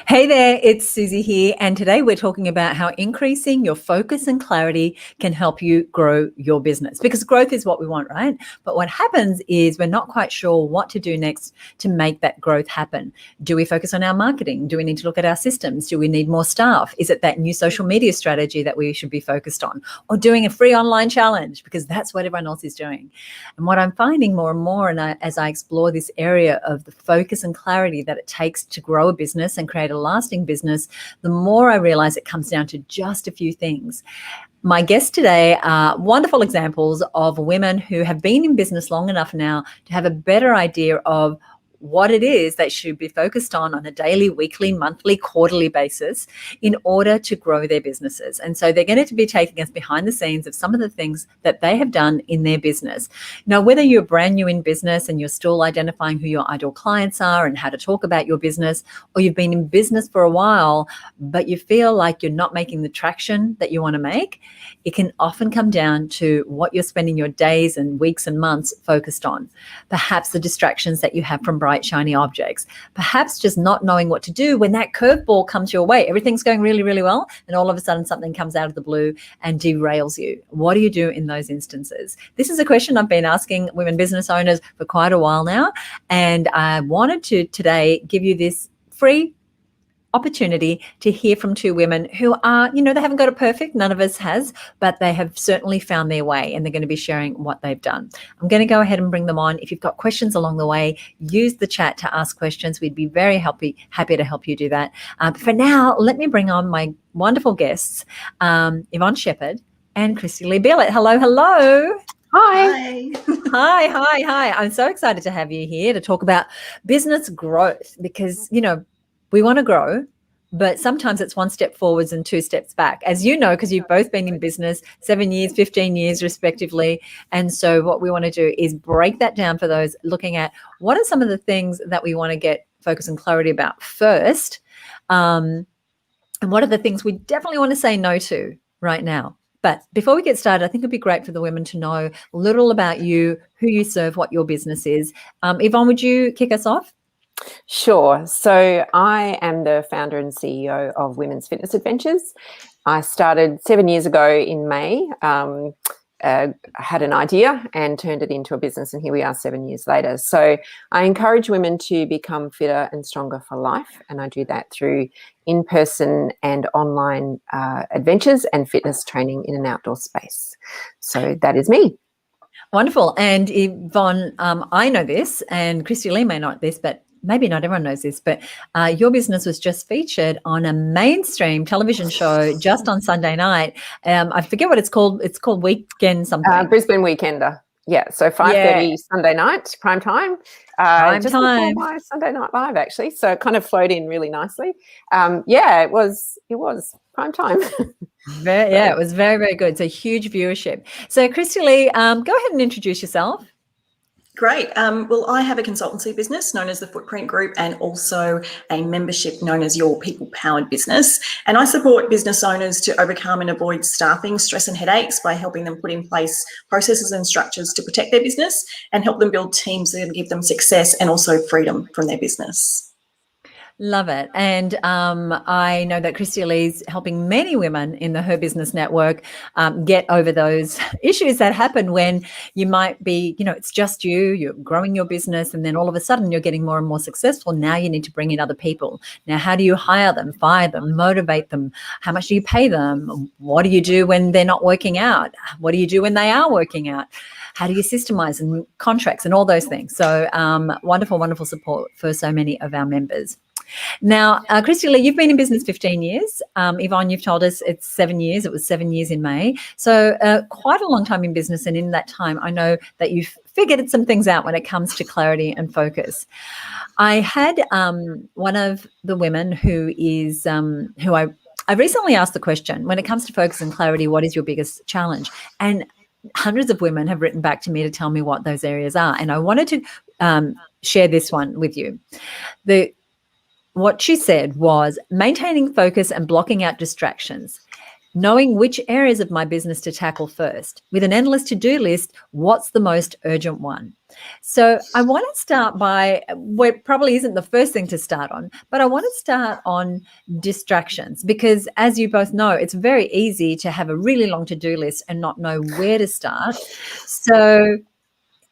Hey there, it's Susie here, and today we're talking about how increasing your focus and clarity can help you grow your business, because growth is what we want, right? But what happens is we're not quite sure what to do next to make that growth happen. Do we focus on our marketing? Do we need to look at our systems? Do we need more staff? Is it that new social media strategy that we should be focused on? Or doing a free online challenge, because that's what everyone else is doing? And what I'm finding more and more, as I explore this area of the focus and clarity that it takes to grow a business and create a lasting business, the more I realize it comes down to just a few things. My guests today are wonderful examples of women who have been in business long enough now to have a better idea of what it is they should be focused on a daily, weekly, monthly, quarterly basis in order to grow their businesses. And so they're going to be taking us behind the scenes of some of the things that they have done in their business. Now, whether you're brand new in business and you're still identifying who your ideal clients are and how to talk about your business, or you've been in business for a while, but you feel like you're not making the traction that you want to make, it can often come down to what you're spending your days and weeks and months focused on. Perhaps the distractions that you have from bright, shiny objects, perhaps just not knowing what to do when that curveball comes your way. Everything's going really, really well, and all of a sudden something comes out of the blue and derails you. What do you do in those instances? This is a question I've been asking women business owners for quite a while now, and I wanted to today give you this free opportunity to hear from two women who are, they haven't got it perfect. None of us has, but they have certainly found their way, and they're going to be sharing what they've done. I'm going to go ahead and bring them on. If you've got questions along the way, use the chat to ask questions. We'd be very happy to help you do that. For now, let me bring on my wonderful guests, Yvonne Shepherd and Christy Lee Billett. Hello. Hi. Hi. I'm so excited to have you here to talk about business growth, because, we want to grow, but sometimes it's one step forwards and two steps back, as you know, because you've both been in business 7 years, 15 years respectively. And so what we want to do is break that down for those looking at what are some of the things that we want to get focus and clarity about first, and what are the things we definitely want to say no to right now. But before we get started, I think it'd be great for the women to know a little about you, who you serve, what your business is. Yvonne, would you kick us off? Sure. So I am the founder and CEO of Women's Fitness Adventures. I started 7 years ago in May. Had an idea and turned it into a business, and here we are 7 years later. So I encourage women to become fitter and stronger for life, and I do that through in-person and online adventures and fitness training in an outdoor space. So that is me. Wonderful. And Yvonne, I know this, and Christy Lee may not this, but maybe not everyone knows this, but your business was just featured on a mainstream television show just on Sunday night. I forget what it's called. It's called Weekend something. Brisbane Weekender. Yeah, so 5:30 Sunday night, prime time. Just before my Sunday Night Live, actually. So it kind of flowed in really nicely. It was prime time. It was very, very good. So huge viewership. So Christy Lee, go ahead and introduce yourself. Great. Well, I have a consultancy business known as the Footprint Group, and also a membership known as Your People Powered Business. And I support business owners to overcome and avoid staffing, stress and headaches by helping them put in place processes and structures to protect their business and help them build teams that give them success and also freedom from their business. Love it. And I know that Christy Lee's helping many women in the Her Business Network get over those issues that happen when you might be, it's just you're growing your business, and then all of a sudden you're getting more and more successful. Now you need to bring in other people. Now, how do you hire them, fire them, motivate them? How much do you pay them? What do you do when they're not working out? What do you do when they are working out? How do you systemize and contracts and all those things? So wonderful support for so many of our members. Now, Christy Lee, you've been in business 15 years. Yvonne, you've told us it's 7 years. It was 7 years in May. So quite a long time in business. And in that time, I know that you've figured some things out when it comes to clarity and focus. I had one of the women who is who I recently asked the question, when it comes to focus and clarity, what is your biggest challenge? And hundreds of women have written back to me to tell me what those areas are. And I wanted to share this one with you. What she said was maintaining focus and blocking out distractions. knowing which areas of my business to tackle first. With an endless to-do list, what's the most urgent one? So I want to start by where probably isn't the first thing to start on, but I want to start on distractions, because as you both know, it's very easy to have a really long to-do list and not know where to start. So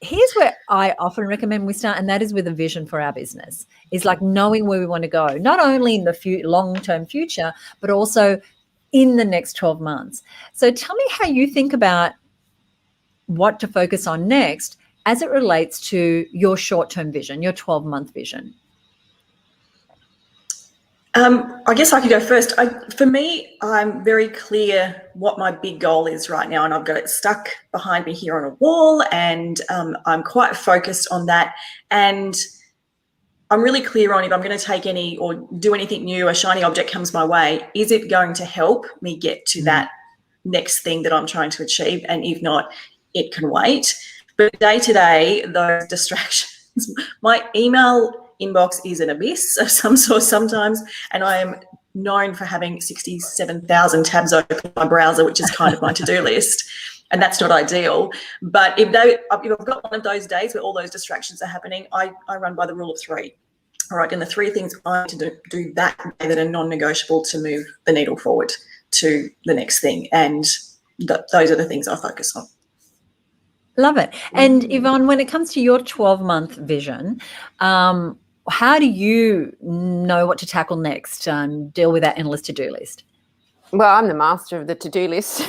here's where I often recommend we start, and that is with a vision for our business. Is like knowing where we want to go, not only in the long-term future, but also in the next 12 months. So tell me how you think about what to focus on next as it relates to your short-term vision, your 12-month vision. I guess I could go first. For me, I'm very clear what my big goal is right now, and I've got it stuck behind me here on a wall, and I'm quite focused on that. And I'm really clear on if I'm going to take any or do anything new, a shiny object comes my way, is it going to help me get to that next thing that I'm trying to achieve? And if not, it can wait. But day to day, those distractions, my email inbox is an abyss of some sort sometimes, and I am known for having 67,000 tabs open on my browser, which is kind of my to-do list, and that's not ideal. But if I've got one of those days where all those distractions are happening, I run by the rule of three. All right, and the three things I need to do that day that are non-negotiable to move the needle forward to the next thing, and those are the things I focus on. Love it. And Yvonne, when it comes to your 12-month vision, how do you know what to tackle next, deal with that endless to-do list? Well, I'm the master of the to-do list.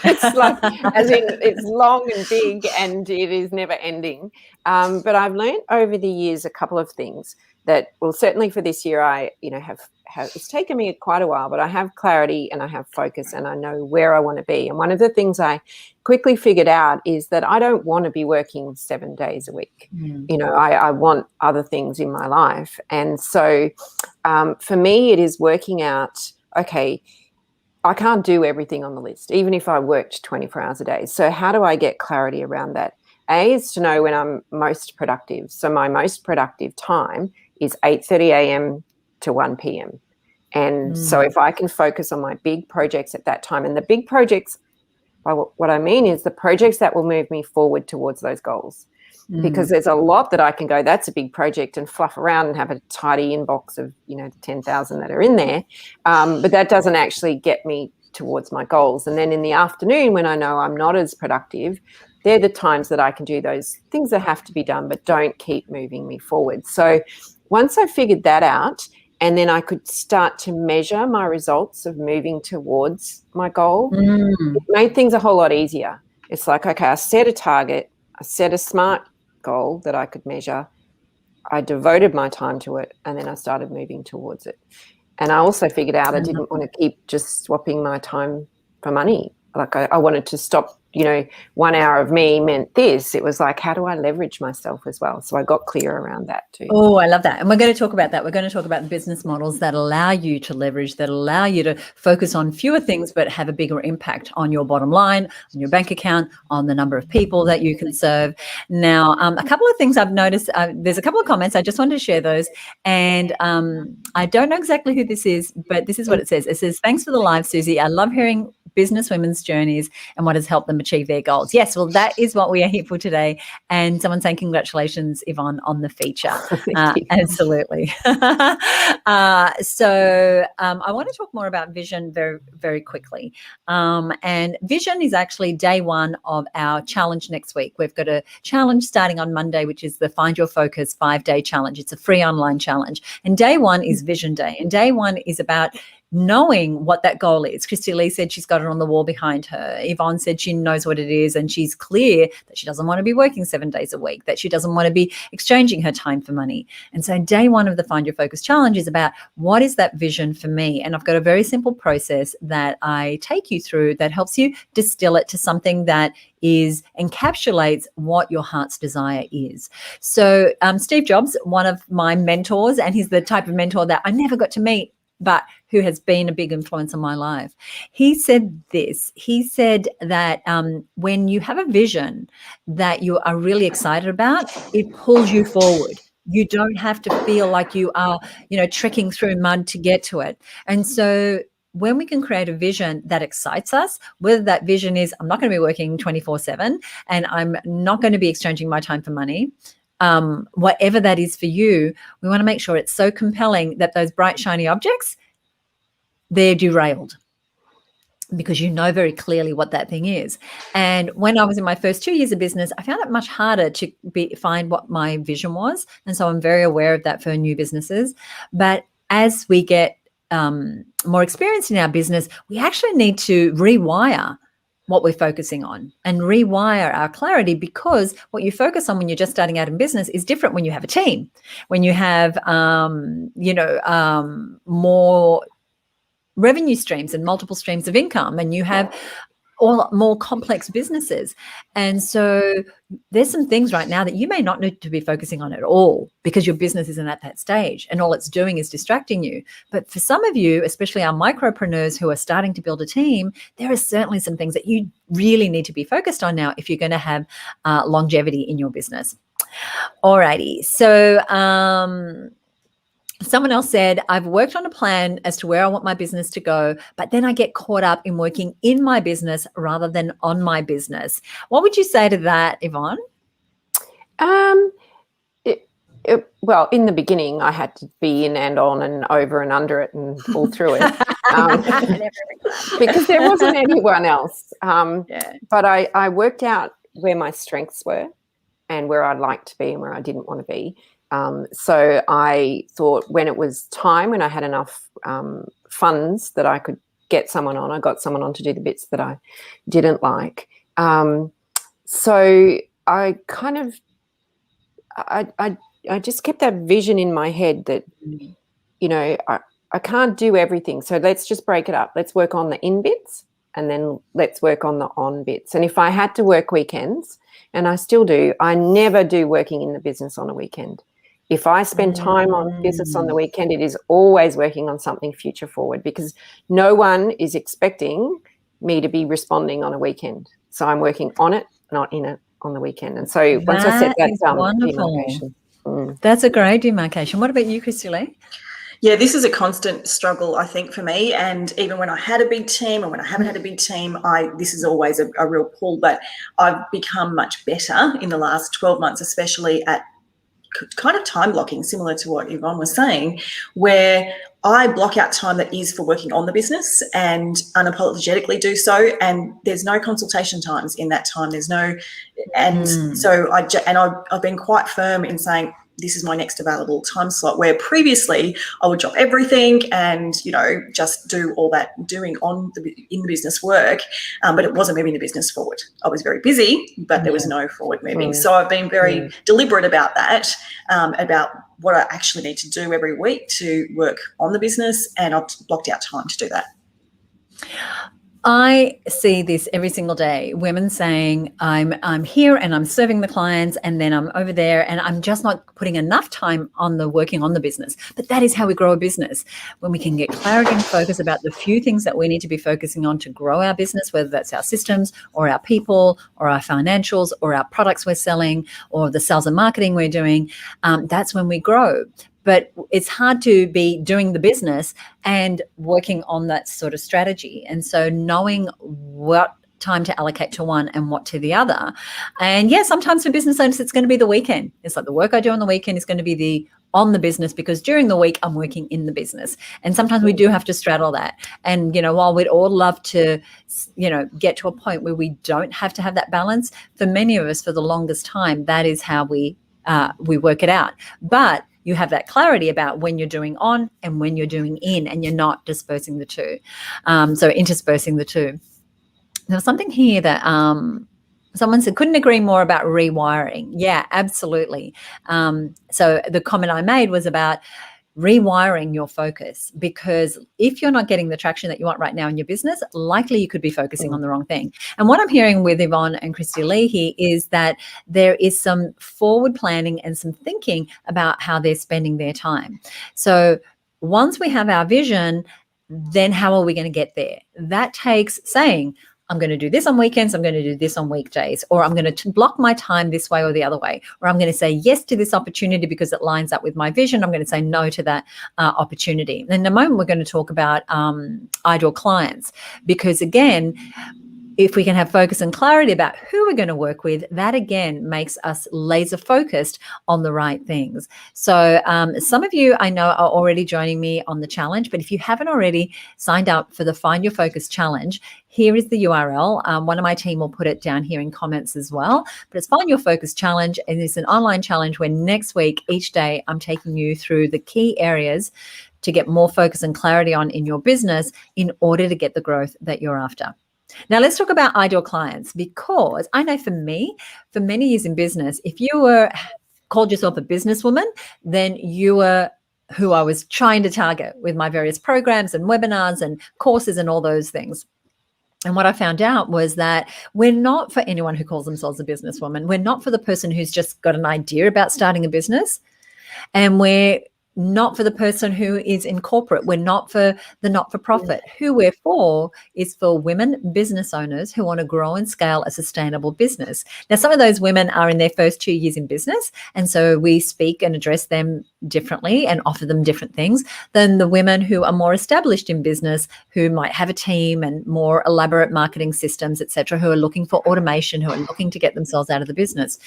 It's like, as in, it's long and big, and it is never ending. But I've learned over the years a couple of things that, well, certainly for this year, I, have it's taken me quite a while, but I have clarity and I have focus and I know where I want to be. And one of the things I quickly figured out is that I don't want to be working 7 days a week. I want other things in my life. And so for me, it is working out, okay, I can't do everything on the list, even if I worked 24 hours a day. So how do I get clarity around that? A is to know when I'm most productive. So my most productive time is 8:30 a.m. to 1 p.m. And so if I can focus on my big projects at that time, and the big projects, what I mean is the projects that will move me forward towards those goals. Because there's a lot that I can go, that's a big project, and fluff around and have a tidy inbox of, the 10,000 that are in there. But that doesn't actually get me towards my goals. And then in the afternoon, when I know I'm not as productive, they're the times that I can do those things that have to be done, but don't keep moving me forward. So once I figured that out, and then I could start to measure my results of moving towards my goal, it made things a whole lot easier. It's like, okay, I set a target, I set a SMART goal that I could measure, I devoted my time to it, and then I started moving towards it. And I also figured out I didn't want to keep just swapping my time for money. Like I wanted to stop, 1 hour of me meant this. It was like, how do I leverage myself as well? So I got clear around that too. Oh, I love that. And we're going to talk about that. We're going to talk about the business models that allow you to leverage, that allow you to focus on fewer things, but have a bigger impact on your bottom line, on your bank account, on the number of people that you can serve. Now, a couple of things I've noticed, there's a couple of comments. I just wanted to share those. And I don't know exactly who this is, but this is what it says. It says, thanks for the live, Susie. I love hearing business women's journeys and what has helped them achieve their goals. Yes, well, that is what we are here for today. And someone saying congratulations, Yvonne, on the feature. Absolutely. So I want to talk more about vision very, very quickly. And vision is actually day one of our challenge next week. We've got a challenge starting on Monday, which is the Find Your Focus 5-day challenge. It's a free online challenge. And day one is Vision Day. And day one is about knowing what that goal is. Christy Lee said she's got it on the wall behind her. Yvonne said she knows what it is, and she's clear that she doesn't want to be working 7 days a week, that she doesn't want to be exchanging her time for money. And so day one of the Find Your Focus challenge is about what is that vision for me? And I've got a very simple process that I take you through that helps you distill it to something that encapsulates what your heart's desire is. So Steve Jobs, one of my mentors, and he's the type of mentor that I never got to meet, but who has been a big influence on my life. He said this. He said that when you have a vision that you are really excited about, it pulls you forward. You don't have to feel like you are, trekking through mud to get to it. And so when we can create a vision that excites us, whether that vision is I'm not going to be working 24/7 and I'm not going to be exchanging my time for money, whatever that is for you, we want to make sure it's so compelling that those bright, shiny objects, they're derailed because you know very clearly what that thing is. And when I was in my first 2 years of business, I found it much harder to find what my vision was. And so I'm very aware of that for new businesses. But as we get more experience in our business, we actually need to rewire what we're focusing on and rewire our clarity, because what you focus on when you're just starting out in business is different when you have a team, when you have, more revenue streams and multiple streams of income, and you have all more complex businesses. And so there's some things right now that you may not need to be focusing on at all because your business isn't at that stage and all it's doing is distracting you. But for some of you, especially our micropreneurs who are starting to build a team, there are certainly some things that you really need to be focused on now if you're going to have longevity in your business. Alrighty. So someone else said, I've worked on a plan as to where I want my business to go, but then I get caught up in working in my business rather than on my business. What would you say to that, Yvonne? Well, in the beginning, I had to be in and on and over and under it and all through it because there wasn't anyone else. But I worked out where my strengths were and where I'd like to be and where I didn't want to be. So I thought when it was time, when I had enough funds that I could get someone on, I got someone on to do the bits that I didn't like. So I kind of, I just kept that vision in my head that, you know, I can't do everything. So let's just break it up. Let's work on the in bits and then let's work on the on bits. And if I had to work weekends, and I still do, I never do working in the business on a weekend. If I spend time on business on the weekend, it is always working on something future forward, because no one is expecting me to be responding on a weekend. So I'm working on it, not in it on the weekend. And so once I set that demarcation. That's a great demarcation. What about you, Christy Lee? Yeah, this is a constant struggle, I think, for me. And even when I had a big team and when I haven't had a big team, this is always a real pull. But I've become much better in the last 12 months, especially at kind of time blocking, similar to what Yvonne was saying, where I block out time that is for working on the business and unapologetically do so. And there's no consultation times in that time. There's no, and so I've been quite firm in saying, this is my next available time slot, where previously I would drop everything and, you know, just do all that doing in the business work, but it wasn't moving the business forward. I was very busy, but there was no forward moving. So I've been very deliberate about that, about what I actually need to do every week to work on the business, and I've blocked out time to do that. I see this every single day. Women saying, I'm here and I'm serving the clients, and then I'm over there and I'm just not putting enough time on the working on the business. But that is how we grow a business. When we can get clarity and focus about the few things that we need to be focusing on to grow our business, whether that's our systems or our people or our financials or our products we're selling or the sales and marketing we're doing, that's when we grow. But it's hard to be doing the business and working on that sort of strategy. And so knowing what time to allocate to one and what to the other. And yeah, sometimes for business owners, it's going to be the weekend. It's like the work I do on the weekend is going to be on the business, because during the week I'm working in the business. And sometimes we do have to straddle that. And, you know, while we'd all love to, you know, get to a point where we don't have to have that balance, for many of us, for the longest time, that is how we work it out. But you have that clarity about when you're doing on and when you're doing in, and you're not dispersing the two. So interspersing the two. There was something here that someone said, couldn't agree more about rewiring. Yeah, absolutely. So the comment I made was about rewiring your focus, because if you're not getting the traction that you want right now in your business, likely you could be focusing on the wrong thing. And what I'm hearing with Yvonne and Christy Lee here is that there is some forward planning and some thinking about how they're spending their time. So once we have our vision, then how are we going to get there? That takes saying, I'm going to do this on weekends, I'm going to do this on weekdays, or I'm going to block my time this way or the other way, or I'm going to say yes to this opportunity because it lines up with my vision. I'm going to say no to that opportunity. And in a moment, we're going to talk about ideal clients, because again, if we can have focus and clarity about who we're going to work with, that again makes us laser focused on the right things. So some of you I know are already joining me on the challenge, but if you haven't already signed up for the Find Your Focus Challenge, here is the URL. One of my team will put it down here in comments as well. But it's Find Your Focus Challenge, and it's an online challenge where next week, each day, I'm taking you through the key areas to get more focus and clarity on in your business in order to get the growth that you're after. Now, let's talk about ideal clients, because I know for me, for many years in business, if you called yourself a businesswoman, then you were who I was trying to target with my various programs and webinars and courses and all those things. And what I found out was that we're not for anyone who calls themselves a businesswoman. We're not for the person who's just got an idea about starting a business. And we're not for the person who is in corporate. We're not for the not-for-profit. Who we're for is for women business owners who want to grow and scale a sustainable business. Now, some of those women are in their first 2 years in business, and so we speak and address them differently and offer them different things than the women who are more established in business, who might have a team and more elaborate marketing systems, etc., who are looking for automation, who are looking to get themselves out of the business.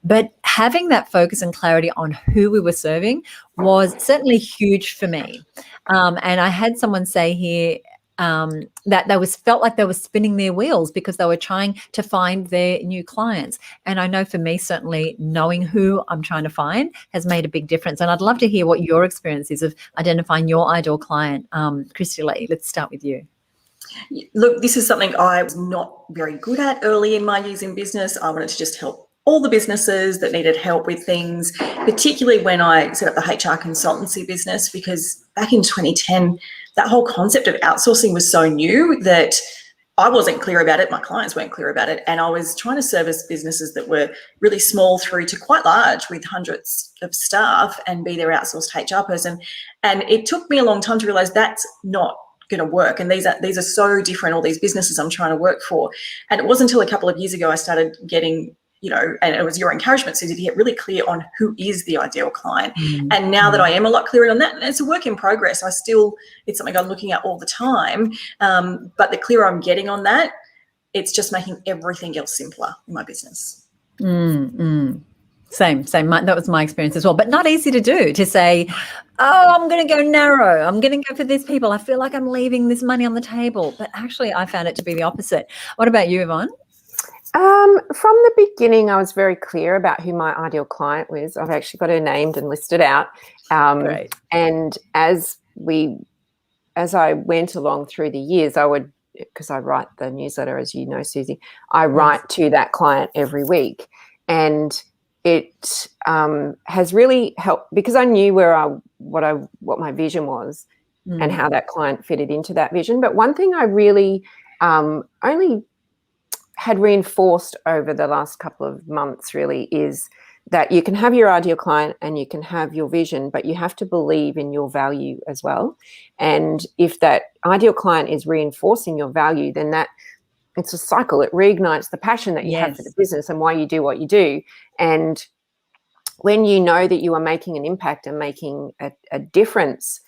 But having that focus and clarity on who we were serving was certainly huge for me. And I had someone say here that they felt like they were spinning their wheels because they were trying to find their new clients. And I know for me, certainly knowing who I'm trying to find has made a big difference. And I'd love to hear what your experience is of identifying your ideal client. Christy Lee, let's start with you. Look, this is something I was not very good at early in my years in business. I wanted to just help all the businesses that needed help with things, particularly when I set up the HR consultancy business, because back in 2010, that whole concept of outsourcing was so new that I wasn't clear about it. My clients weren't clear about it. And I was trying to service businesses that were really small through to quite large with hundreds of staff and be their outsourced HR person. And it took me a long time to realize that's not going to work. And these are so different, all these businesses I'm trying to work for. And it wasn't until a couple of years ago I started getting, and it was your encouragement, Susie, to get really clear on who is the ideal client. Mm-hmm. And now that I am a lot clearer on that, and it's a work in progress. It's something I'm looking at all the time. But the clearer I'm getting on that, it's just making everything else simpler in my business. Mm-hmm. Same. That was my experience as well, but not easy to do, to say, oh, I'm going to go narrow. I'm going to go for these people. I feel like I'm leaving this money on the table. But actually, I found it to be the opposite. What about you, Yvonne? From the beginning, I was very clear about who my ideal client was. I've actually got her named and listed out. Great. And as I went along through the years, I would, because I write the newsletter, as you know, Susie, I write to that client every week. And it has really helped, because I knew what my vision was and how that client fitted into that vision. But one thing I really only had reinforced over the last couple of months really is that you can have your ideal client and you can have your vision, but you have to believe in your value as well. And if that ideal client is reinforcing your value, then it's a cycle. It reignites the passion that you have for the business and why you do what you do. And when you know that you are making an impact and making a difference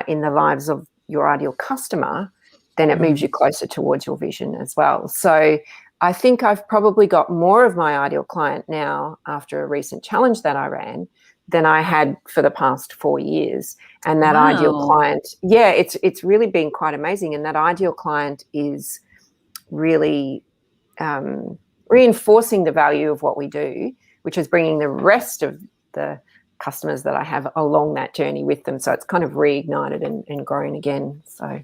in the lives of your ideal customer, then it moves you closer towards your vision as well. So I think I've probably got more of my ideal client now after a recent challenge that I ran than I had for the past 4 years. And that ideal client, it's really been quite amazing. And that ideal client is really reinforcing the value of what we do, which is bringing the rest of the customers that I have along that journey with them. So it's kind of reignited and grown again. So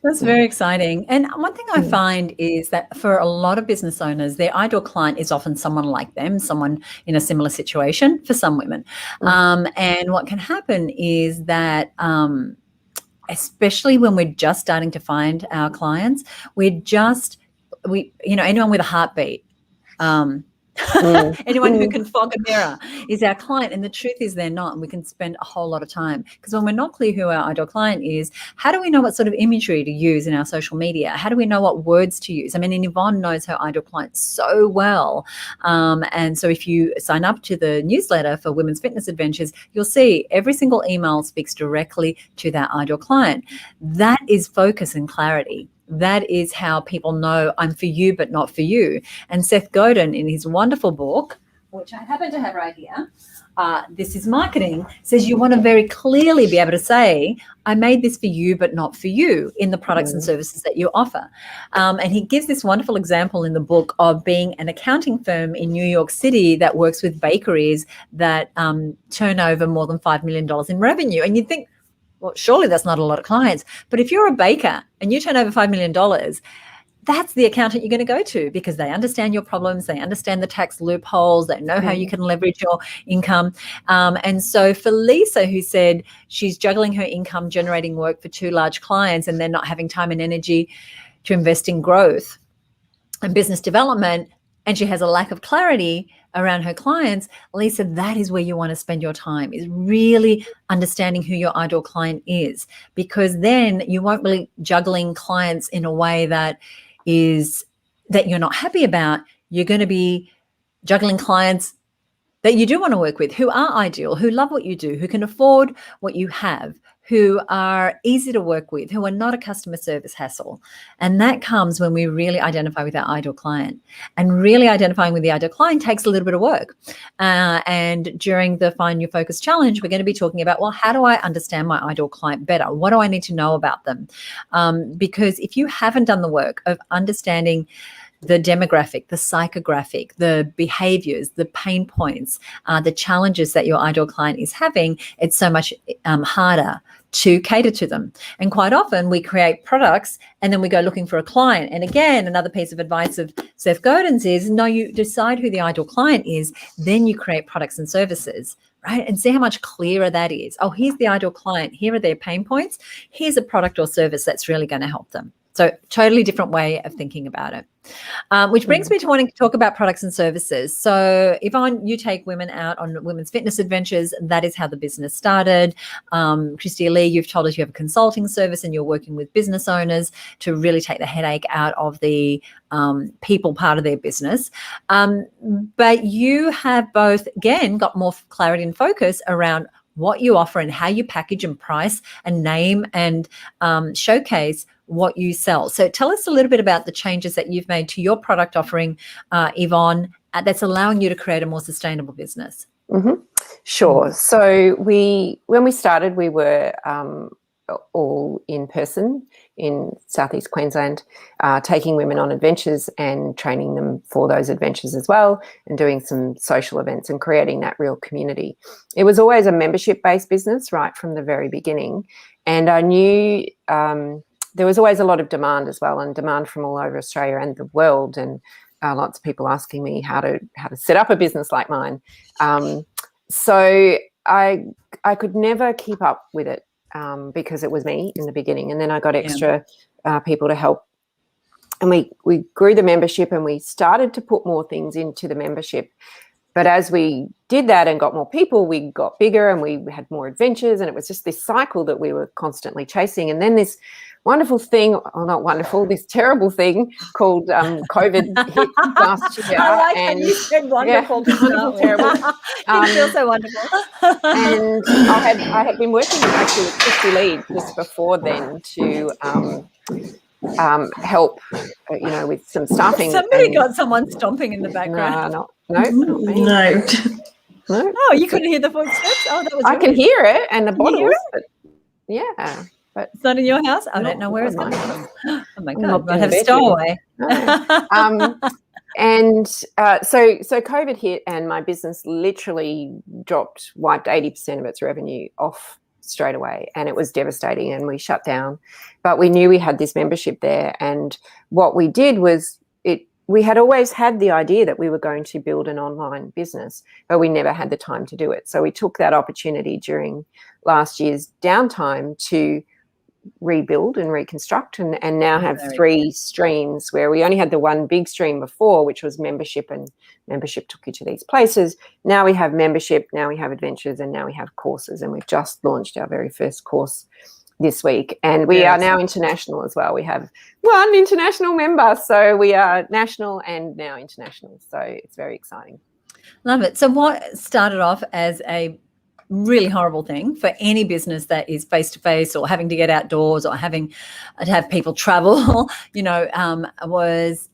that's very exciting. And one thing I find is that for a lot of business owners, their ideal client is often someone like them, someone in a similar situation for some women. And what can happen is that especially when we're just starting to find our clients, anyone with a heartbeat Anyone who can fog a mirror is our client, and the truth is they're not, and we can spend a whole lot of time, because when we're not clear who our ideal client is, how do we know what sort of imagery to use in our social media? How do we know what words to use? I mean, and Yvonne knows her ideal client so well, and so if you sign up to the newsletter for Women's Fitness Adventures, you'll see every single email speaks directly to that ideal client. That is focus and clarity. That is how people know I'm for you, but not for you. And Seth Godin, in his wonderful book, which I happen to have right here, This is Marketing, says you want to very clearly be able to say, I made this for you, but not for you, in the products and services that you offer. And he gives this wonderful example in the book of being an accounting firm in New York City that works with bakeries that turn over more than $5 million in revenue. And you'd think, well, surely that's not a lot of clients. But if you're a baker and you turn over $5 million, that's the accountant you're going to go to, because they understand your problems, they understand the tax loopholes, they know how you can leverage your income. And so for Lisa, who said she's juggling her income generating work for 2 large clients and then not having time and energy to invest in growth and business development, and she has a lack of clarity around her clients, Lisa, that is where you want to spend your time, is really understanding who your ideal client is, because then you won't be juggling clients in a way that you're not happy about. You're going to be juggling clients that you do want to work with, who are ideal, who love what you do, who can afford what you have, who are easy to work with, who are not a customer service hassle. And that comes when we really identify with our ideal client. And really identifying with the ideal client takes a little bit of work. And during the Find Your Focus Challenge, we're going to be talking about, well, how do I understand my ideal client better? What do I need to know about them? Because if you haven't done the work of understanding the demographic, the psychographic, the behaviors, the pain points, the challenges that your ideal client is having, it's so much harder to cater to them. And quite often we create products and then we go looking for a client. And again, another piece of advice of Seth Godin's is, no, you decide who the ideal client is, then you create products and services, right? And see how much clearer that is. Oh, here's the ideal client. Here are their pain points. Here's a product or service that's really going to help them. So totally different way of thinking about it. Which brings me to wanting to talk about products and services. So Yvonne, you take women out on Women's Fitness Adventures. That is how the business started. Christy Lee, you've told us you have a consulting service and you're working with business owners to really take the headache out of the people part of their business. But you have both, again, got more clarity and focus around what you offer and how you package and price and name and showcase what you sell. So tell us a little bit about the changes that you've made to your product offering, Yvonne, that's allowing you to create a more sustainable business. Sure. So when we started, we were all in person in Southeast Queensland, taking women on adventures and training them for those adventures as well, and doing some social events and creating that real community. It was always a membership-based business right from the very beginning, and I knew there was always a lot of demand as well, and demand from all over Australia and the world, and lots of people asking me how to set up a business like mine. So I could never keep up with it because it was me in the beginning, and then I got extra people to help, and we grew the membership, and we started to put more things into the membership. But as we did that and got more people, we got bigger and we had more adventures, and it was just this cycle that we were constantly chasing. And then this wonderful thing, or not wonderful, this terrible thing called COVID hit last year. I like how you said wonderful. Yeah, wonderful, terrible. It feels so wonderful. And I had been working actually with Christy Lee just before then to help, with some staffing. Somebody got someone stomping in the background. No, not me. No. No. Oh, you couldn't hear the footsteps? Oh, that was I can hear it and the bottles, but yeah. But it's not in your house? I don't know where it's coming from. Oh my God, Not might have a in stowaway. No. And so COVID hit, and my business literally wiped 80% of its revenue off straight away, and it was devastating, and we shut down. But we knew we had this membership there, and what we did was we had always had the idea that we were going to build an online business, but we never had the time to do it. So we took that opportunity during last year's downtime to rebuild and reconstruct, and now have Very 3 streams, where we only had the one big stream before, which was membership, and membership took you to these places. Now we have membership, now we have adventures, and now we have courses, and we've just launched our very first course this week, and we are now international as well. We have 1 international member, so we are national and now international, so it's very exciting. Love it. So what started off as a really horrible thing for any business that is face-to-face or having to get outdoors or having to have people travel,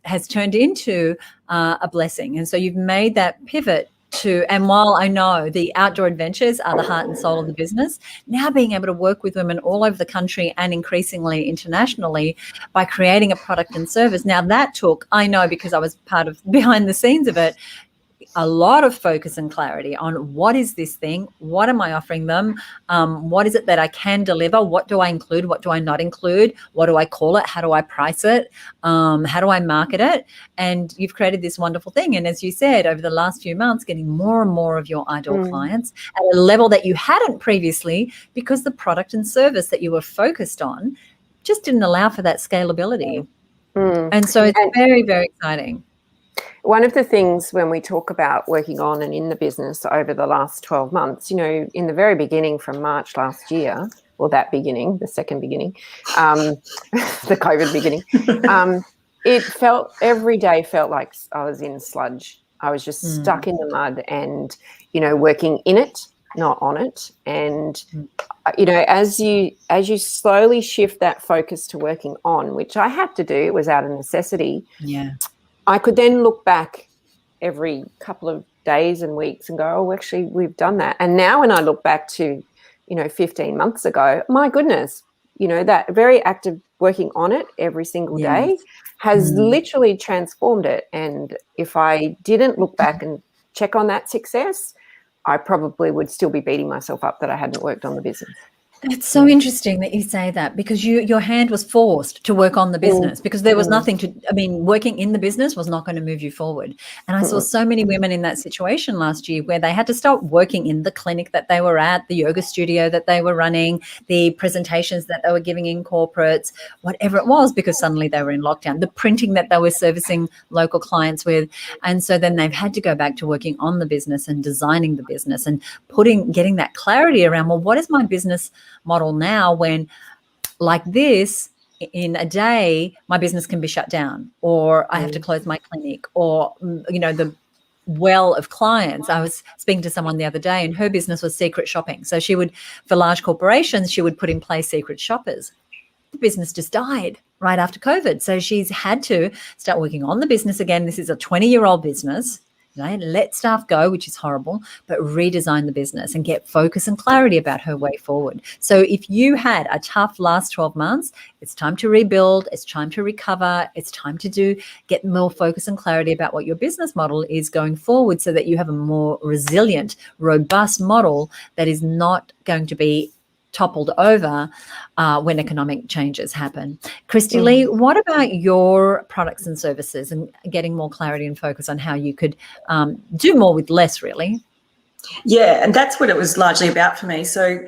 has turned into a blessing. And so you've made that pivot to, and while I know the outdoor adventures are the heart and soul of the business, now being able to work with women all over the country and increasingly internationally by creating a product and service. Now that took, I know because I was part of behind the scenes of it, a lot of focus and clarity on what is this thing, what am I offering them, what is it that I can deliver, what do I include, what do I not include, what do I call it, how do I price it, how do I market it, and you've created this wonderful thing. And as you said, over the last few months, getting more and more of your ideal clients at a level that you hadn't previously, because the product and service that you were focused on just didn't allow for that scalability. And so it's very, very exciting. One of the things when we talk about working on and in the business over the last 12 months, in the very beginning from March last year, or that beginning, the second beginning, the COVID beginning, it felt, every day felt like I was in sludge. I was just stuck in the mud and, working in it, not on it. And, as you slowly shift that focus to working on, which I had to do, it was out of necessity. Yeah. I could then look back every couple of days and weeks and go, oh, actually, we've done that. And now when I look back to, 15 months ago, my goodness, that very active working on it every single day has literally transformed it. And if I didn't look back and check on that success, I probably would still be beating myself up that I hadn't worked on the business. It's so interesting that you say that, because your hand was forced to work on the business because there was nothing working in the business was not going to move you forward. And I saw so many women in that situation last year where they had to start working in the clinic that they were at, the yoga studio that they were running, the presentations that they were giving in corporates, whatever it was, because suddenly they were in lockdown, the printing that they were servicing local clients with. And so then they've had to go back to working on the business and designing the business and getting that clarity around, well, what is my business model now when, like this, in a day my business can be shut down, or I have to close my clinic, or the well of clients. I was speaking to someone the other day and her business was secret shopping. So she would, for large corporations, she would put in place secret shoppers. The business just died right after COVID. So she's had to start working on the business again. This is a 20-year-old business. Let staff go, which is horrible, but redesign the business and get focus and clarity about her way forward. So if you had a tough last 12 months, it's time to rebuild, it's time to recover, it's time to get more focus and clarity about what your business model is going forward, so that you have a more resilient, robust model that is not going to be toppled over when economic changes happen. Christy Lee, what about your products and services and getting more clarity and focus on how you could do more with less, really? Yeah, and that's what it was largely about for me. So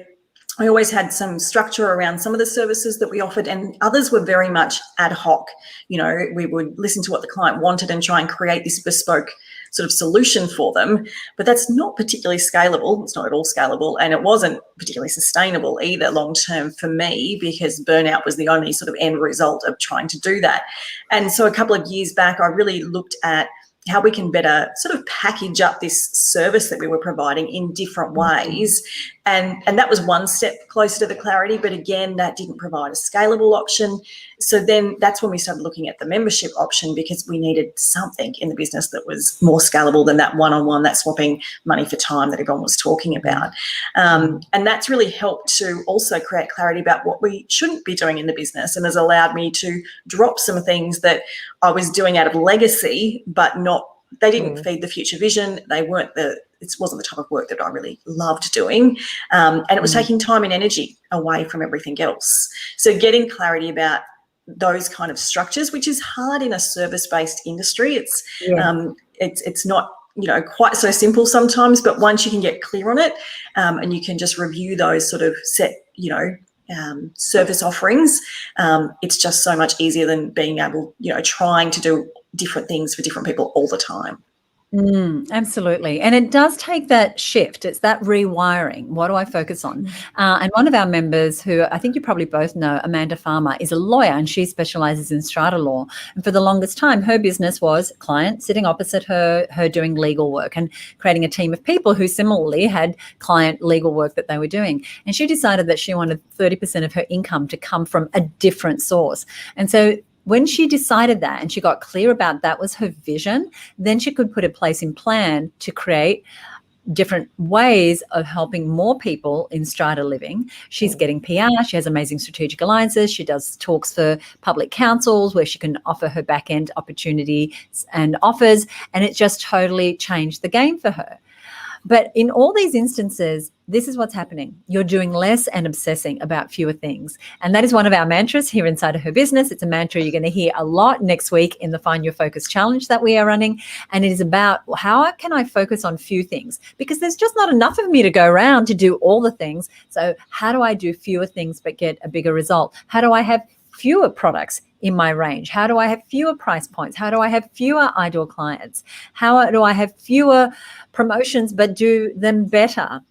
I always had some structure around some of the services that we offered, and others were very much ad hoc. We would listen to what the client wanted and try and create this bespoke sort of solution for them, but that's not particularly scalable. It's not at all scalable, and it wasn't particularly sustainable either long term for me, because burnout was the only sort of end result of trying to do that. And so a couple of years back, I really looked at how we can better sort of package up this service that we were providing in different ways. And that was one step closer to the clarity, but again, that didn't provide a scalable option. So then that's when we started looking at the membership option, because we needed something in the business that was more scalable than that one-on-one, that swapping money for time that everyone was talking about. And that's really helped to also create clarity about what we shouldn't be doing in the business, and has allowed me to drop some things that I was doing out of legacy, but they didn't feed the future vision. It wasn't the type of work that I really loved doing. And it was taking time and energy away from everything else. So getting clarity about those kind of structures, which is hard in a service-based industry. It's not, quite so simple sometimes, but once you can get clear on it, and you can just review those sort of set, service offerings, it's just so much easier than being able, trying to do different things for different people all the time. Absolutely. And it does take that shift. It's that rewiring. What do I focus on? And one of our members, who I think you probably both know, Amanda Farmer, is a lawyer, and she specializes in strata law. And for the longest time, her business was client sitting opposite her doing legal work and creating a team of people who similarly had client legal work that they were doing. And she decided that she wanted 30% of her income to come from a different source. And so when she decided that and she got clear about that was her vision, then she could put in place a plan to create different ways of helping more people in strata living. She's getting PR. She has amazing strategic alliances. She does talks for public councils where she can offer her back end opportunities and offers. And it just totally changed the game for her. But in all these instances, this is what's happening. You're doing less and obsessing about fewer things. And that is one of our mantras here inside of her business. It's a mantra you're going to hear a lot next week in the Find Your Focus Challenge that we are running. And it is about how can I focus on few things? Because there's just not enough of me to go around to do all the things. So how do I do fewer things but get a bigger result? How do I have fewer products in my range? How do I have fewer price points? How do I have fewer ideal clients? How do I have fewer promotions but do them better?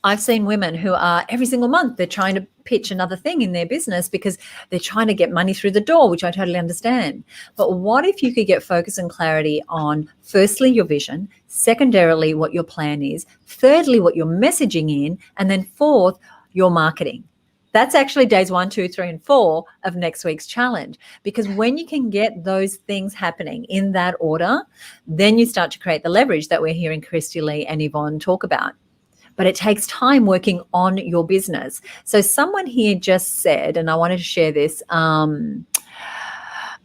I've seen women who are every single month, they're trying to pitch another thing in their business because they're trying to get money through the door, which I totally understand. But what if you could get focus and clarity on, firstly, your vision, secondarily, what your plan is, thirdly, what you're messaging in, and then fourth, your marketing. That's actually days 1, 2, 3, and 4 of next week's challenge. Because when you can get those things happening in that order, then you start to create the leverage that we're hearing Christy Lee and Yvonne talk about. But it takes time working on your business. So someone here just said, and I wanted to share this,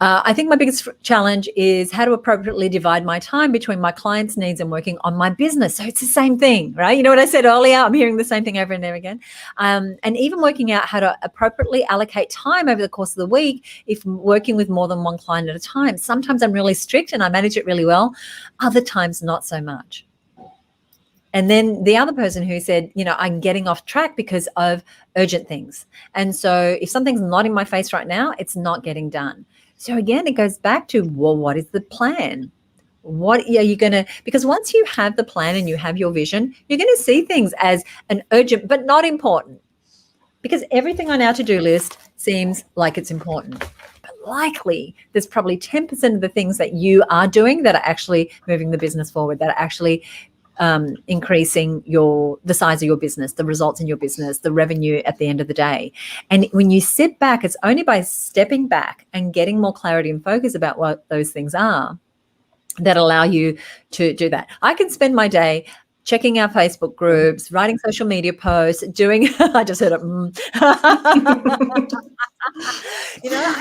I think my biggest challenge is how to appropriately divide my time between my clients' needs and working on my business. So it's the same thing, right? You know what I said earlier? I'm hearing the same thing over and over again. And even working out how to appropriately allocate time over the course of the week if working with more than one client at a time. Sometimes I'm really strict and I manage it really well. Other times, not so much. And then the other person who said, I'm getting off track because of urgent things. And so if something's not in my face right now, it's not getting done. So again, it goes back to, well, what is the plan? What are you going to, because once you have the plan and you have your vision, you're going to see things as an urgent, but not important. Because everything on our to-do list seems like it's important. But likely there's probably 10% of the things that you are doing that are actually moving the business forward, that are actually increasing the size of your business, the results in your business, the revenue at the end of the day. And when you sit back, it's only by stepping back and getting more clarity and focus about what those things are that allow you to do that. I can spend my day checking our Facebook groups, writing social media posts, doing, I just heard it. I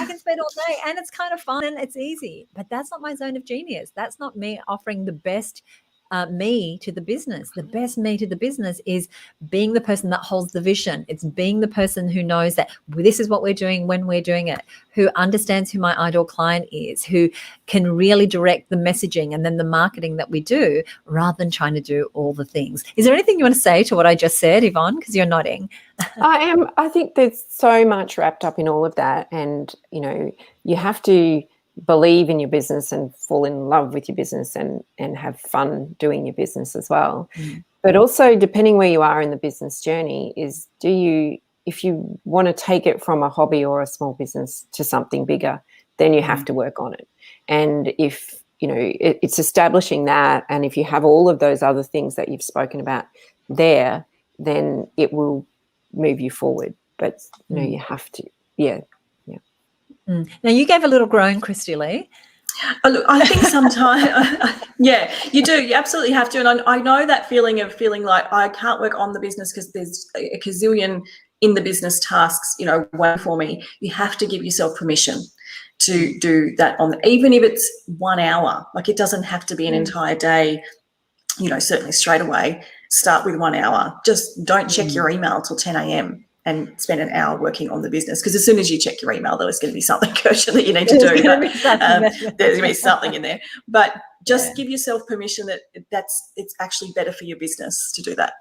can spend all day and it's kind of fun and it's easy, but that's not my zone of genius. That's not me offering the best me to the business. The best me to the business is being the person that holds the vision. It's being the person who knows that this is what we're doing when we're doing it, who understands who my ideal client is, who can really direct the messaging and then the marketing that we do rather than trying to do all the things. Is there anything you want to say to what I just said, Yvonne? Because you're nodding. I think there's so much wrapped up in all of that. And, you have to believe in your business and fall in love with your business and have fun doing your business as well. But also, depending where you are in the business journey, is if you want to take it from a hobby or a small business to something bigger, then you have to work on it. And if it's establishing that, and if you have all of those other things that you've spoken about there, then it will move you forward. But you have to, Now, you gave a little groan, Christy Lee. Look, I think sometimes, you do. You absolutely have to. And I know that feeling of feeling like I can't work on the business because there's a gazillion in the business tasks, waiting for me. You have to give yourself permission to do that even if it's 1 hour. Like, it doesn't have to be an entire day, certainly straight away. Start with 1 hour. Just don't check your email till 10 a.m. and spend an hour working on the business, because as soon as you check your email, there's going to be something urgent that you need to do. There's going to be something in there. But just give yourself permission that it's actually better for your business to do that.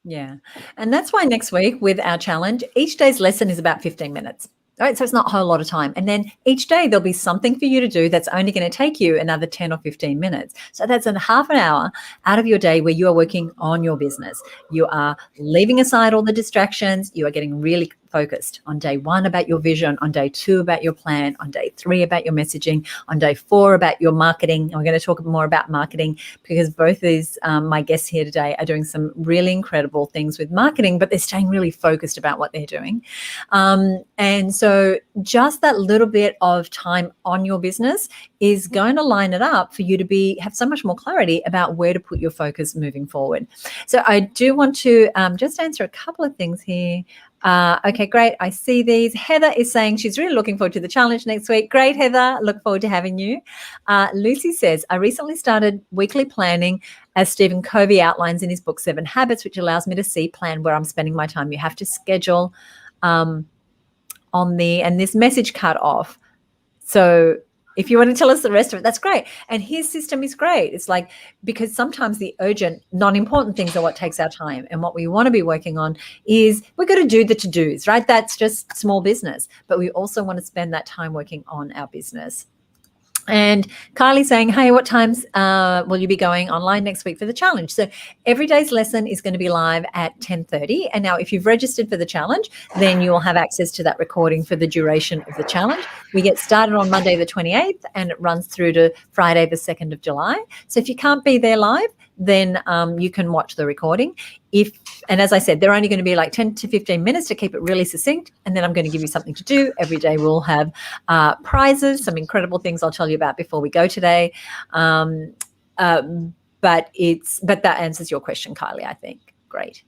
Yeah. And that's why next week with our challenge, each day's lesson is about 15 minutes. Right. So it's not a whole lot of time. And then each day there'll be something for you to do that's only going to take you another 10 or 15 minutes. So that's a half an hour out of your day where you are working on your business. You are leaving aside all the distractions. You are getting really focused on day 1 about your vision, on day 2 about your plan, on day 3 about your messaging, on day 4 about your marketing. And we're going to talk more about marketing because both of these, my guests here today are doing some really incredible things with marketing, but they're staying really focused about what they're doing. And so just that little bit of time on your business is going to line it up for you to have so much more clarity about where to put your focus moving forward. So I do want to just answer a couple of things here. Okay, great. I see these. Heather is saying she's really looking forward to the challenge next week. Great, Heather. Look forward to having you. Lucy says, I recently started weekly planning as Stephen Covey outlines in his book, 7 Habits, which allows me to plan where I'm spending my time. You have to schedule and this message cut off. So if you want to tell us the rest of it, that's great. And his system is great. It's like, because sometimes the urgent, non-important things are what takes our time. And what we want to be working on is we've got to do the to-dos, right? That's just small business. But we also want to spend that time working on our business. And Kylie saying, hey, what times will you be going online next week for the challenge? So every day's lesson is going to be live at 10:30. And now if you've registered for the challenge, then you will have access to that recording for the duration of the challenge. We get started on Monday the 28th and it runs through to Friday the 2nd of July. So if you can't be there live, then you can watch the recording. And as I said, they're only going to be like 10 to 15 minutes to keep it really succinct. And then I'm going to give you something to do. Every day we'll have prizes, some incredible things I'll tell you about before we go today. But that answers your question, Kylie, I think. Great.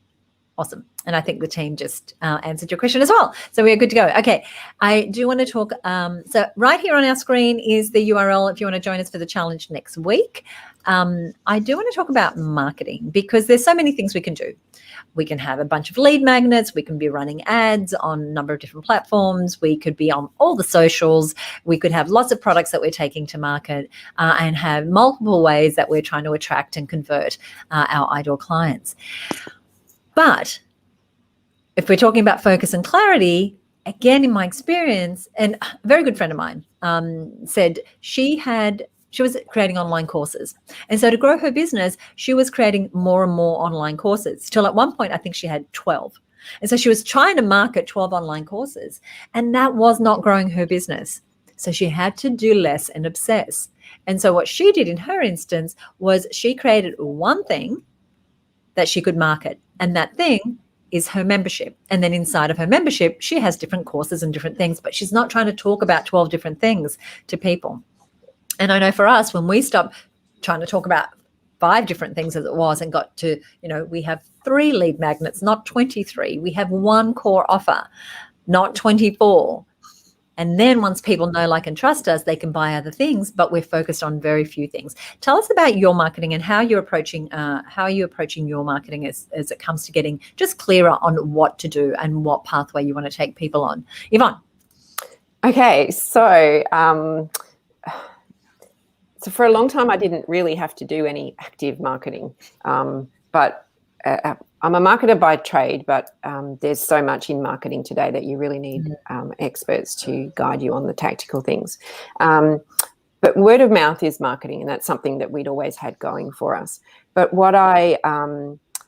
Awesome. And I think the team just answered your question as well. So we are good to go. Okay. I do want to talk. So right here on our screen is the URL if you want to join us for the challenge next week. I do want to talk about marketing because there's so many things we can do. We can have a bunch of lead magnets. We can be running ads on a number of different platforms. We could be on all the socials. We could have lots of products that we're taking to market and have multiple ways that we're trying to attract and convert our ideal clients. But if we're talking about focus and clarity, again, in my experience, and a very good friend of mine said she was creating online courses. And so to grow her business, she was creating more and more online courses till at one point, I think she had 12. And so she was trying to market 12 online courses and that was not growing her business. So she had to do less and obsess. And so what she did in her instance was she created one thing that she could market. And that thing is her membership. And then inside of her membership, she has different courses and different things, but she's not trying to talk about 12 different things to people. And I know for us, when we stopped trying to talk about 5 different things as it was and got to, we have 3 lead magnets, not 23. We have 1 core offer, not 24. And then once people know, like, and trust us, they can buy other things, but we're focused on very few things. Tell us about your marketing and how you're approaching your marketing as it comes to getting just clearer on what to do and what pathway you want to take people on. Yvonne. Okay, so for a long time, I didn't really have to do any active marketing, but I'm a marketer by trade, but there's so much in marketing today that you really need experts to guide you on the tactical things. But word of mouth is marketing, and that's something that we'd always had going for us. But what I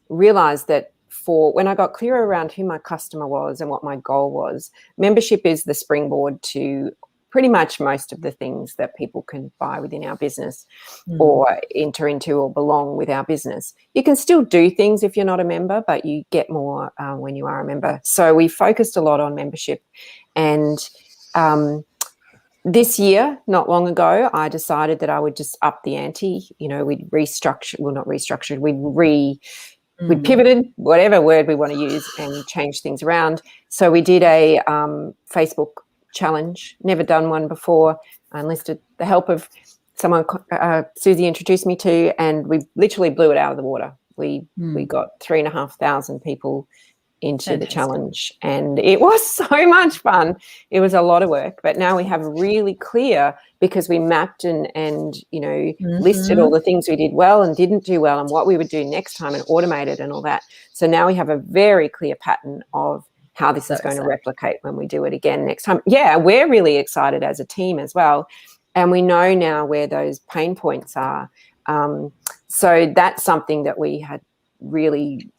realized that when I got clearer around who my customer was and what my goal was, membership is the springboard to pretty much most of the things that people can buy within our business or enter into or belong with our business. You can still do things if you're not a member, but you get more when you are a member. So we focused a lot on membership. And this year, not long ago, I decided that I would just up the ante. We'd we'd pivoted, whatever word we want to use, and change things around. So we did a Facebook challenge, never done one before. I enlisted the help of someone Susie introduced me to, and we literally blew it out of the water. We got 3,500 people into the Fantastic. challenge, and it was so much fun. It was a lot of work, but now we have really clear, because we mapped and listed all the things we did well and didn't do well and what we would do next time and automated and all that. So now we have a very clear pattern of how this is going to replicate when we do it again next time. Yeah, we're really excited as a team as well, and we know now where those pain points are. So that's something that we had really,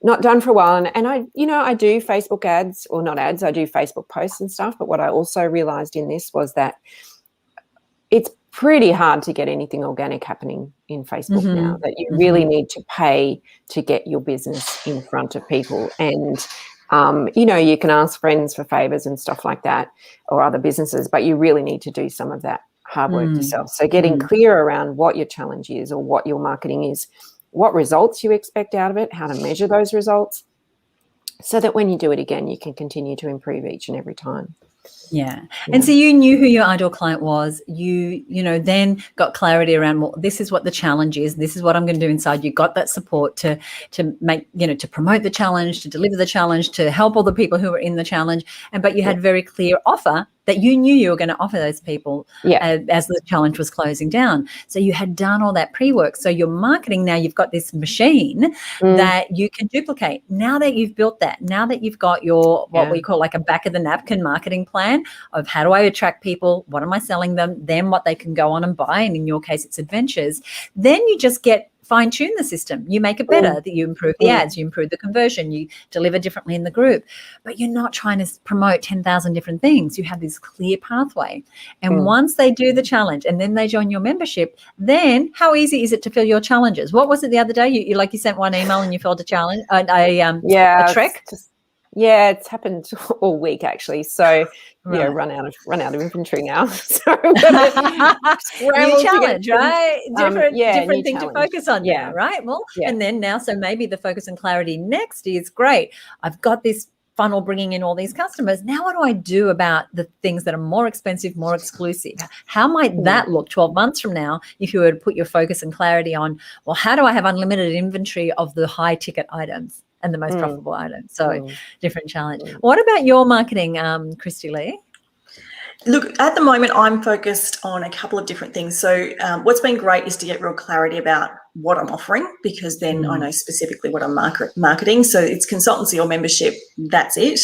not done for a while. And I do Facebook ads, or not ads, I do Facebook posts and stuff. But what I also realized in this was that it's pretty hard to get anything organic happening in Facebook now, that you really need to pay to get your business in front of people. And, you can ask friends for favors and stuff like that, or other businesses, but you really need to do some of that hard work yourself. So getting clear around what your challenge is or what your marketing is, what results you expect out of it, how to measure those results, so that when you do it again, you can continue to improve each and every time. Yeah. And so you knew who your ideal client was. You then got clarity around, well, this is what the challenge is. This is what I'm going to do inside. You got that support to make, to promote the challenge, to deliver the challenge, to help all the people who were in the challenge. But you had very clear offer that you knew you were going to offer those people as the challenge was closing down. So you had done all that pre-work. So your marketing, now you've got this machine that you can duplicate. Now that you've built that, now that you've got your what we call like a back of the napkin marketing plan of how do I attract people, what am I selling them, then what they can go on and buy, and in your case it's adventures, then you just fine-tune the system. You make it better, that you improve the ads, you improve the conversion, you deliver differently in the group. But you're not trying to promote 10,000 different things. You have this clear pathway. And once they do the challenge and then they join your membership, then how easy is it to fill your challenges? What was it the other day? You sent one email and you filled a challenge, a trek? It's happened all week actually. So run out of inventory now. So new challenge, right? Different thing challenge to focus on. Right. Well, and then now, so maybe the focus and clarity next is great. I've got this funnel bringing in all these customers. Now, what do I do about the things that are more expensive, more exclusive? How might that look 12 months from now if you were to put your focus and clarity on, well, how do I have unlimited inventory of the high ticket items and the most profitable items? So different challenge. What about your marketing, Christy Lee? Look, at the moment, I'm focused on a couple of different things. So what's been great is to get real clarity about what I'm offering, because then I know specifically what I'm marketing. So it's consultancy or membership, that's it.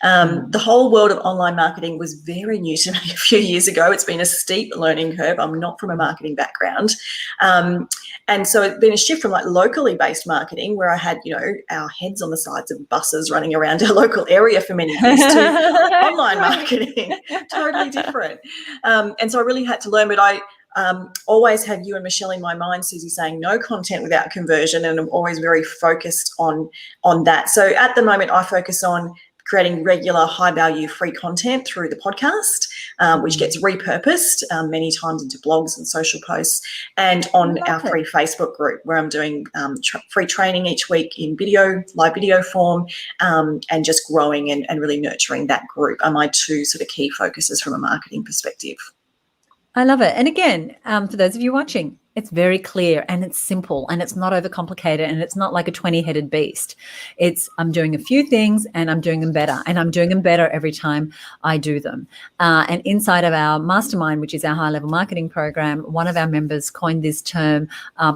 The whole world of online marketing was very new to me a few years ago. It's been a steep learning curve. I'm not from a marketing background. And so it's been a shift from like locally based marketing, where I had, our heads on the sides of buses running around our local area for many years, to online marketing, totally different. And so I really had to learn, but I always had you and Michelle in my mind, Susie, saying no content without conversion, and I'm always very focused on that. So at the moment, I focus on creating regular, high-value, free content through the podcast, which gets repurposed many times into blogs and social posts, and on our free Facebook group, where I'm doing free training each week in live video form, and just growing and really nurturing that group are my two sort of key focuses from a marketing perspective. I love it. And again, for those of you watching, it's very clear and it's simple and it's not overcomplicated and it's not like a 20-headed beast. I'm doing a few things and I'm doing them better, and I'm doing them better every time I do them. And inside of our mastermind, which is our high-level marketing program, one of our members coined this term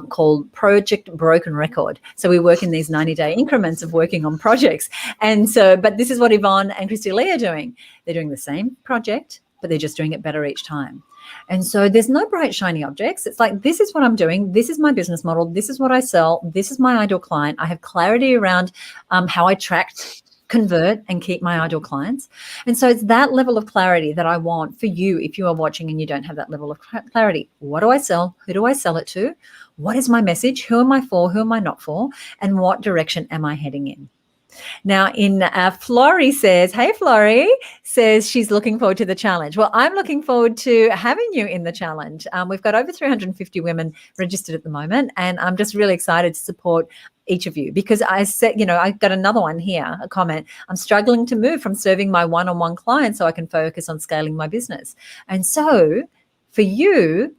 called Project Broken Record. So we work in these 90-day increments of working on projects. And so, but this is what Yvonne and Christy Lee are doing. They're doing the same project, but they're just doing it better each time. And so there's no bright, shiny objects. It's like, this is what I'm doing. This is my business model. This is what I sell. This is my ideal client. I have clarity around how I attract, convert, and keep my ideal clients. And so it's that level of clarity that I want for you if you are watching and you don't have that level of clarity. What do I sell? Who do I sell it to? What is my message? Who am I for? Who am I not for? And what direction am I heading in? Now, Florrie says, hey, Florrie, says she's looking forward to the challenge. Well, I'm looking forward to having you in the challenge. We've got over 350 women registered at the moment, and I'm just really excited to support each of you, because I said, I got another one here, a comment. I'm struggling to move from serving my one-on-one clients so I can focus on scaling my business. And so for you,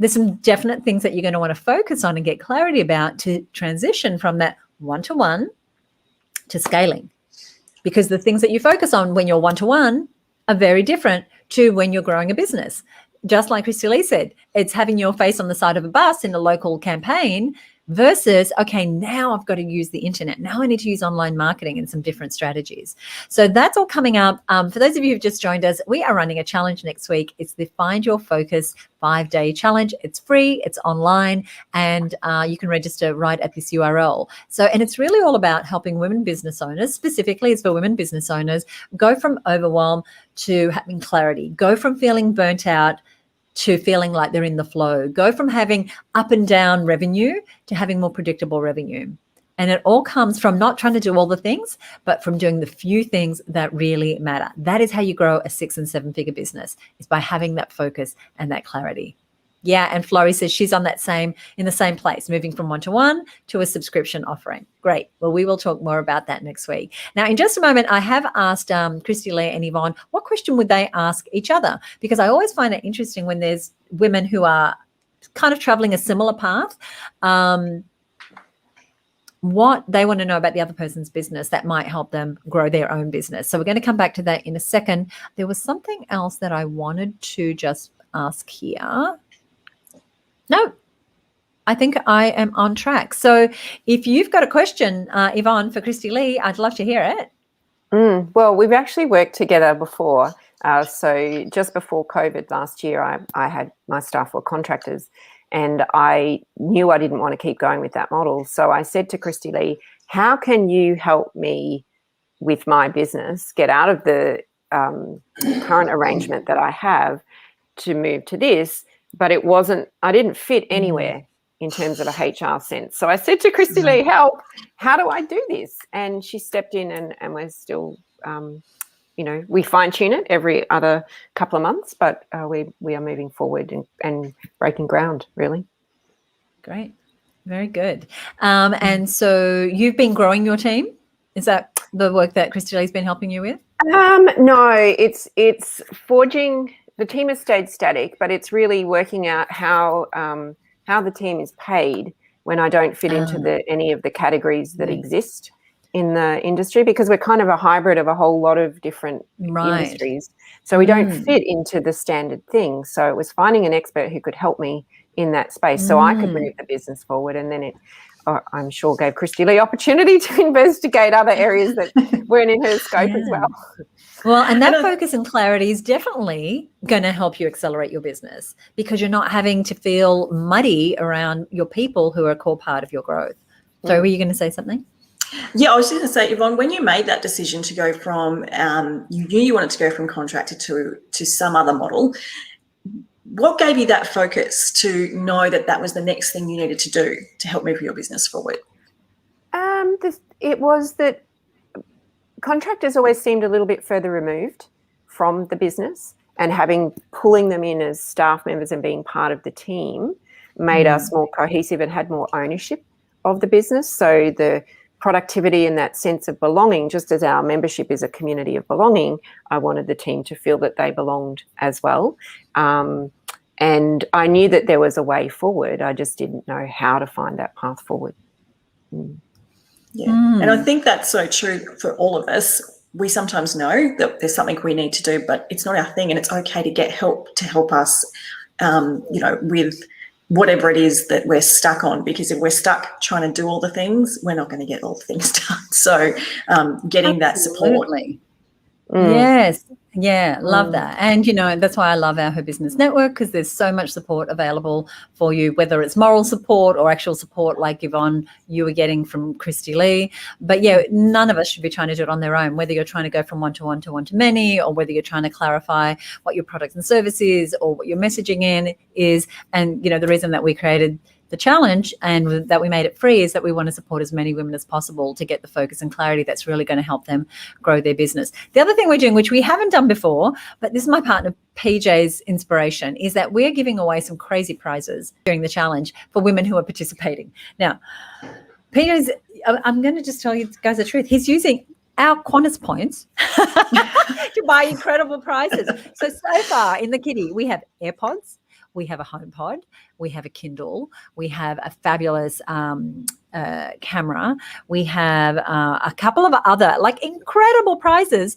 there's some definite things that you're going to want to focus on and get clarity about to transition from that one-to-one to scaling, because the things that you focus on when you're one-to-one are very different to when you're growing a business. Just like Christy Lee said, it's having your face on the side of a bus in a local campaign versus, okay, now I've got to use the internet. Now I need to use online marketing and some different strategies. So that's all coming up. For those of you who've just joined us, we are running a challenge next week. It's the Find Your Focus 5-day challenge. It's free, it's online, and you can register right at this URL. So, and it's really all about helping women business owners, specifically it's for women business owners, go from overwhelm to having clarity, go from feeling burnt out to feeling like they're in the flow, go from having up and down revenue to having more predictable revenue. And it all comes from not trying to do all the things, but from doing the few things that really matter. That is how you grow a 6- and 7-figure business, is by having that focus and that clarity. Yeah, and Florrie says she's in the same place, moving from one-to-one to a subscription offering. Great. Well, we will talk more about that next week. Now, in just a moment, I have asked Christy Lee and Yvonne, what question would they ask each other? Because I always find it interesting when there's women who are kind of traveling a similar path, what they want to know about the other person's business that might help them grow their own business. So we're going to come back to that in a second. There was something else that I wanted to just ask here. No, I think I am on track. So if you've got a question, Yvonne, for Christy Lee, I'd love to hear it. Well, we've actually worked together before. So just before COVID last year, I had my staff were contractors, and I knew I didn't want to keep going with that model. So I said to Christy Lee, how can you help me with my business get out of the current arrangement that I have to move to this? But I didn't fit anywhere in terms of a HR sense. So I said to Christy Lee, help, how do I do this? And she stepped in, and we're still, we fine tune it every other couple of months, but we are moving forward and breaking ground, really. Great. Very good. And so you've been growing your team? Is that the work that Christy Lee's been helping you with? No, it's forging. The team has stayed static, but it's really working out how the team is paid when I don't fit into any of the categories that exist in the industry, because we're kind of a hybrid of a whole lot of different industries. So we don't fit into the standard thing. So it was finding an expert who could help me in that space so I could move the business forward. And then I'm sure gave Christy Lee opportunity to investigate other areas that weren't in her scope as well. Well, and that focus and clarity is definitely going to help you accelerate your business, because you're not having to feel muddy around your people who are a core part of your growth. So were you going to say something? Yeah, I was just going to say, Yvonne, when you made that decision to go from, you knew you wanted to go from contractor to some other model, what gave you that focus to know that that was the next thing you needed to do to help move your business forward? It was that contractors always seemed a little bit further removed from the business, and pulling them in as staff members and being part of the team made us more cohesive and had more ownership of the business. So the productivity and that sense of belonging, just as our membership is a community of belonging, I wanted the team to feel that they belonged as well. And I knew that there was a way forward. I just didn't know how to find that path forward. Yeah, and I think that's so true for all of us. We sometimes know that there's something we need to do, but it's not our thing, and it's okay to get help to help us, with whatever it is that we're stuck on, because if we're stuck trying to do all the things, we're not going to get all the things done. So getting that support. Yes. Yeah, love that. And, that's why I love our Her Business Network, because there's so much support available for you, whether it's moral support or actual support like Yvonne, you were getting from Christy Lee. But, yeah, none of us should be trying to do it on their own, whether you're trying to go from one-to-one to one-to-many, or whether you're trying to clarify what your products and service is or what your messaging is. And, the reason that we created the challenge and that we made it free is that we want to support as many women as possible to get the focus and clarity that's really going to help them grow their business. The other thing we're doing, which we haven't done before, but this is my partner PJ's inspiration, is that we're giving away some crazy prizes during the challenge for women who are participating. Now, PJ's, I'm going to just tell you guys the truth. He's using our Qantas points to buy incredible prizes. So far in the kitty, we have AirPods, we have a HomePod, we have a Kindle, we have a fabulous camera, we have a couple of other like incredible prizes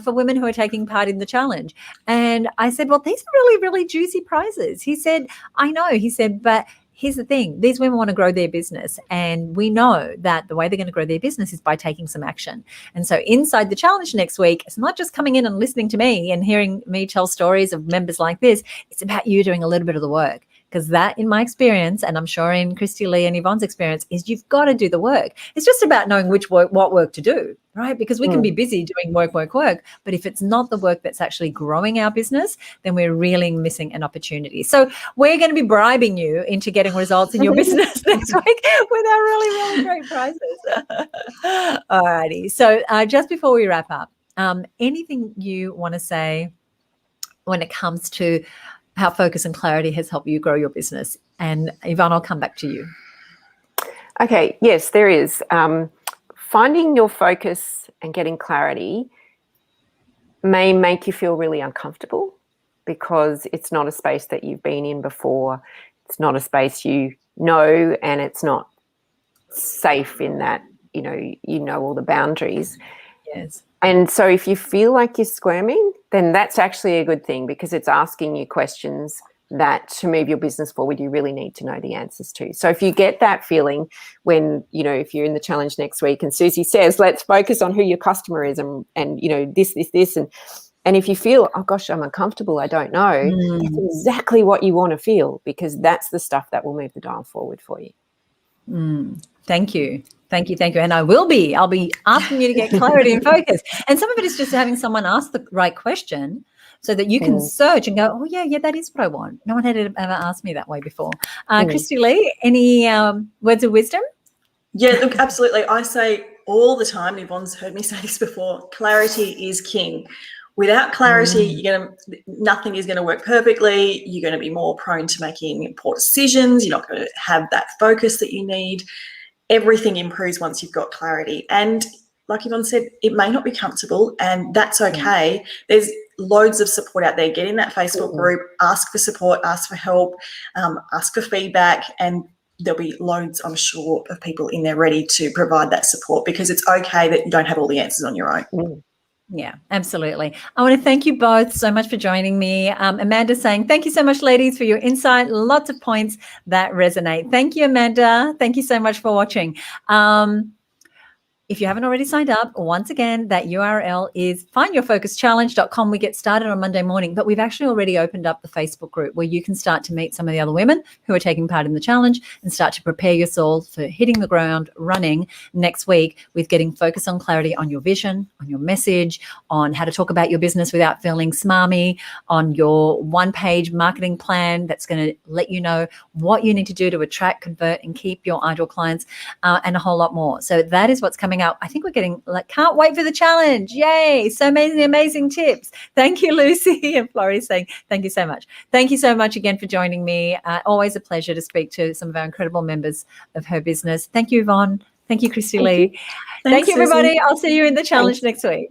for women who are taking part in the challenge. And I said, well, these are really, really juicy prizes. He said, I know. He said, but here's the thing. These women want to grow their business. And we know that the way they're going to grow their business is by taking some action. And so inside the challenge next week, it's not just coming in and listening to me and hearing me tell stories of members like this. It's about you doing a little bit of the work. Because that, in my experience, and I'm sure in Christy Lee and Yvonne's experience, is you've got to do the work. It's just about knowing what work to do, right? Because we can be busy doing work. But if it's not the work that's actually growing our business, then we're really missing an opportunity. So we're going to be bribing you into getting results in your business next week with our really, really great prizes. All righty. So just before we wrap up, anything you want to say when it comes to how focus and clarity has helped you grow your business? And Yvonne, I'll come back to you. Okay, yes, there is. Finding your focus and getting clarity may make you feel really uncomfortable because it's not a space that you've been in before. It's not a space you know, and it's not safe in that, you know all the boundaries. Yes. And so if you feel like you're squirming, then that's actually a good thing because it's asking you questions that to move your business forward, you really need to know the answers to. So if you get that feeling when, if you're in the challenge next week and Susie says, let's focus on who your customer is and this. And if you feel, oh gosh, I'm uncomfortable, I don't know, that's exactly what you want to feel because that's the stuff that will move the dial forward for you. Thank you. And I'll be asking you to get clarity and focus. And some of it is just having someone ask the right question so that you can search and go, oh, yeah, that is what I want. No one had ever asked me that way before. Christy Lee, any words of wisdom? Yeah, look, absolutely. I say all the time, and Yvonne's heard me say this before, clarity is king. Without clarity, nothing is going to work perfectly. You're going to be more prone to making poor decisions. You're not going to have that focus that you need. Everything improves once you've got clarity. And like Yvonne said, it may not be comfortable and that's okay. There's loads of support out there. Get in that Facebook group, ask for support, ask for help, ask for feedback, and there'll be loads, I'm sure, of people in there ready to provide that support because it's okay that you don't have all the answers on your own. Yeah, absolutely. I want to thank you both so much for joining me. Amanda saying, thank you so much, ladies, for your insight. Lots of points that resonate. Thank you, Amanda. Thank you so much for watching. If you haven't already signed up, once again, that URL is findyourfocuschallenge.com. We get started on Monday morning, but we've actually already opened up the Facebook group where you can start to meet some of the other women who are taking part in the challenge and start to prepare yourselves for hitting the ground running next week with getting focus on clarity on your vision, on your message, on how to talk about your business without feeling smarmy, on your one-page marketing plan that's going to let you know what you need to do to attract, convert, and keep your ideal clients, and a whole lot more. So that is what's coming up. I think we're getting can't wait for the challenge. Yay. So many amazing tips. Thank you, Lucy. And Florrie saying, thank you so much. Thank you so much again for joining me. Always a pleasure to speak to some of our incredible members of her business. Thank you, Yvonne. Thank you, Christy Lee. Thank you, everybody. I'll see you in the challenge next week.